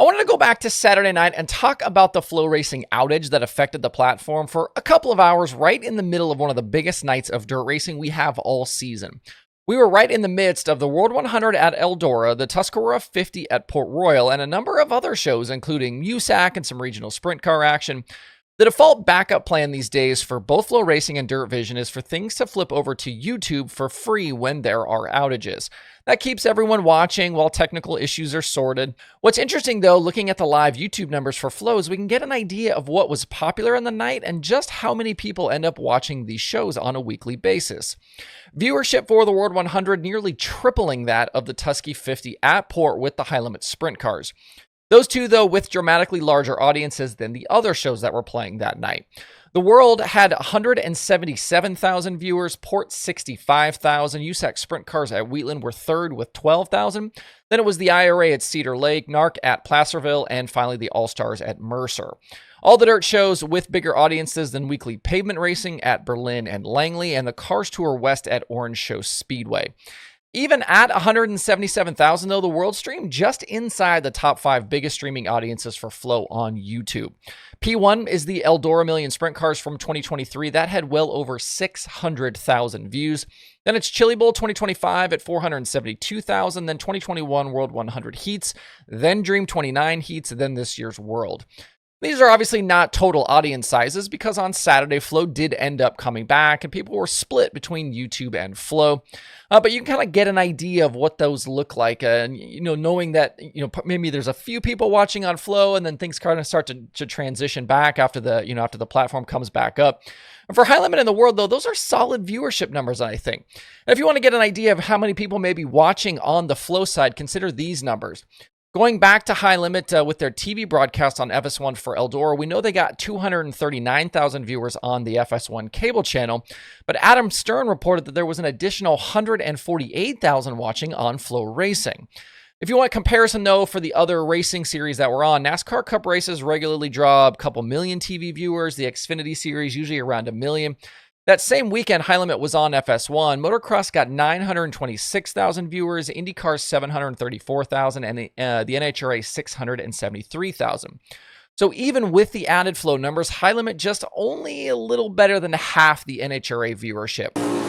I wanted to go back to Saturday night and talk about the FloRacing outage that affected the platform for a couple of hours right in the middle of one of the biggest nights of dirt racing we have all season. We were right in the midst of the World 100 at Eldora, the Tuscarora 50 at Port Royal, and a number of other shows, including USAC and some regional sprint car action. The default backup plan these days for both FloRacing and Dirt Vision is for things to flip over to YouTube for free when there are outages. That keeps everyone watching while technical issues are sorted. What's interesting though, looking at the live YouTube numbers for Flow, is we can get an idea of what was popular in the night and just how many people end up watching these shows on a weekly basis. Viewership for the World 100 nearly tripling that of the Tusky 50 at Port with the high limit sprint cars. Those two, though, with dramatically larger audiences than the other shows that were playing that night. The World had 177,000 viewers, Port 65,000, USAC Sprint Cars at Wheatland were third with 12,000. Then it was the IRA at Cedar Lake, NARC at Placerville, and finally the All-Stars at Mercer. All the dirt shows with bigger audiences than weekly pavement racing at Berlin and Langley, and the Cars Tour West at Orange Show Speedway. Even at 177,000, though, the World streamed just inside the top 5 biggest streaming audiences for Flow on YouTube. P1 is the Eldora Million Sprint Cars from 2023. That had well over 600,000 views. Then it's Chili Bowl 2025 at 472,000. Then 2021 World 100 Heats. Then Dream 29 Heats. Then this year's World. These are obviously not total audience sizes because on Saturday, Flow did end up coming back and people were split between YouTube and Flow. But you can kind of get an idea of what those look like. And, knowing that, maybe there's a few people watching on Flow and then things kind of start to transition back after the platform comes back up. And for High Limit in the World, though, those are solid viewership numbers, I think. And if you want to get an idea of how many people may be watching on the Flow side, consider these numbers. Going back to High Limit with their TV broadcast on FS1 for Eldora, we know they got 239,000 viewers on the FS1 cable channel, but Adam Stern reported that there was an additional 148,000 watching on FloRacing. If you want comparison, though, for the other racing series that were on, NASCAR Cup races regularly draw a couple million TV viewers, the Xfinity series usually around 1 million. That same weekend, High Limit was on FS1. Motocross got 926,000 viewers, IndyCar 734,000, and the NHRA 673,000. So even with the added Flow numbers, High Limit just only a little better than half the NHRA viewership.